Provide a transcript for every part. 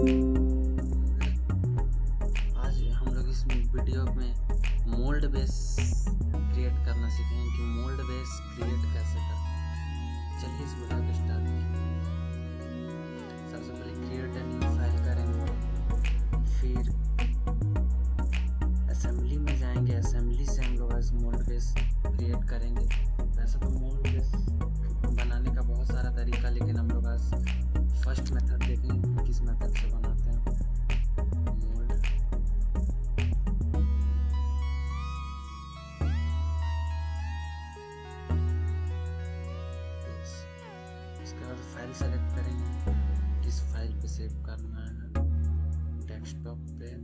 आज हम लोग इस वीडियो में मोल्ड बेस क्रिएट करना सीखेंगे कि मोल्ड बेस क्रिएट कैसे करते हैं। चलिए इस वीडियो को स्टार्ट करें। सबसे पहले क्रिएट ए न्यू फाइल करेंगे, फिर असेंबली में जाएंगे। असेंबली से हम लोग आज मोल्ड बेस क्रिएट करेंगे। वैसे तो मोल्ड बेस बनाने का बहुत सारा तरीका, लेकिन हम लोग आज फर्स्ट मेथड देखेंगे किस मेथड से बनाते हैं मोल्ड। इसके बाद फाइल सेलेक्ट करेंगे, किस फाइल पे सेव करना है। डेस्कटॉप पे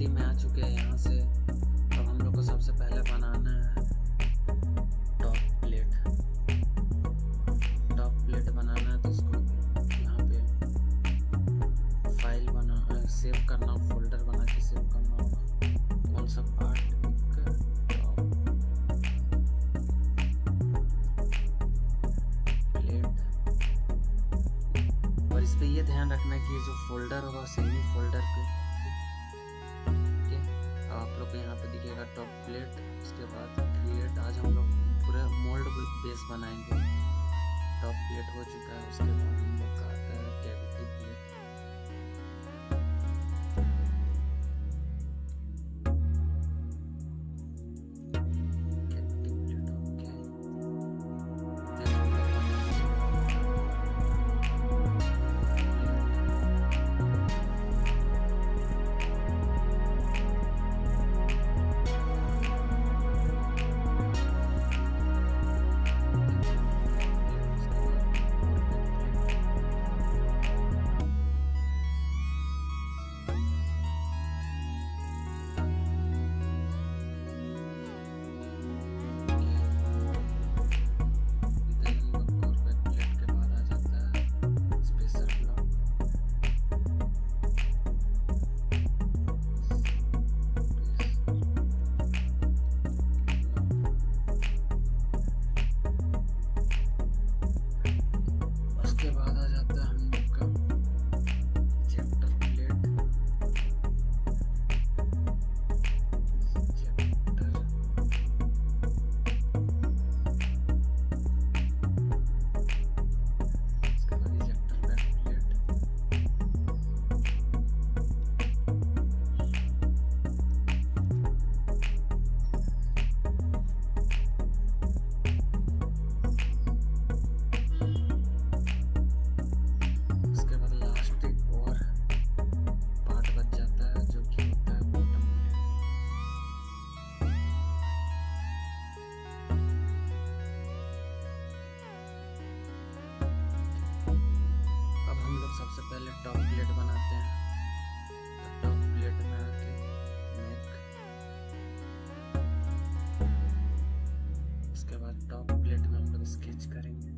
में आ चुके हैं। यहाँ से अब हम लोग को सबसे पहले बनाना है टॉप प्लेट। टॉप प्लेट बनाना है तो इसको यहाँ पे फाइल बना सेव करना, फोल्डर बना के सेव करना होगा। कौन सा पार्ट टॉप प्लेट। और इस पे ये ध्यान रखना कि जो फोल्डर होगा सेमी फोल्डर पे आप लोग को यहाँ पे दिखेगा टॉप प्लेट। उसके बाद क्रिएट। आज हम लोग पूरा मोल्ड बेस बनाएंगे। टॉप प्लेट हो चुका है। उसके बाद हम लोग का आता है cavity plate. Cavity plate okay. फिर हम लोग सबसे पहले टॉप प्लेट बनाते हैं। तो टॉप प्लेट में आके मेक, उसके बाद टॉप प्लेट में हम लोग स्केच करेंगे।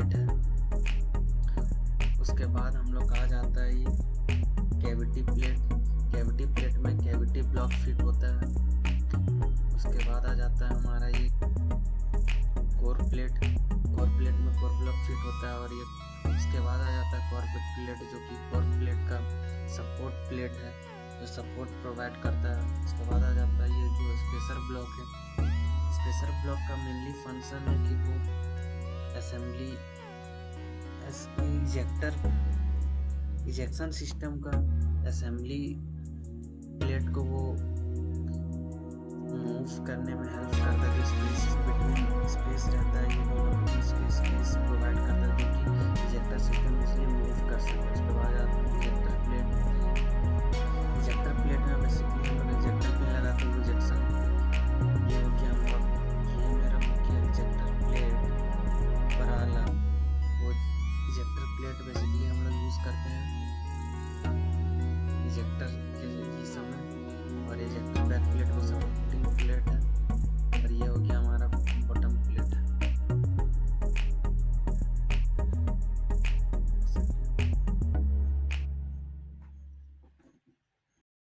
प्लेट है। उसके बाद हम लोग का आ जाता है ये कैविटी प्लेट। कैविटी प्लेट में कैविटी ब्लॉक फिट होता है। उसके बाद आ जाता है हमारा ये कोर प्लेट। कोर प्लेट में कोर ब्लॉक फिट होता है। और ये उसके बाद आ जाता है कोर प्लेट, जो कि कोर प्लेट का सपोर्ट प्लेट है, जो सपोर्ट प्रोवाइड करता है। उसके बाद आ जाता है ये जो स्पेसर ब्लॉक है। स्पेसर ब्लॉक का मेनली फंक्शन है कि वो असेंबली इजेक्शन सिस्टम का असेंबली प्लेट को वो मूव करने में हेल्प करता है। जो स्पेस बिटवीन स्पेस रहता है, ये दोनों स्पेस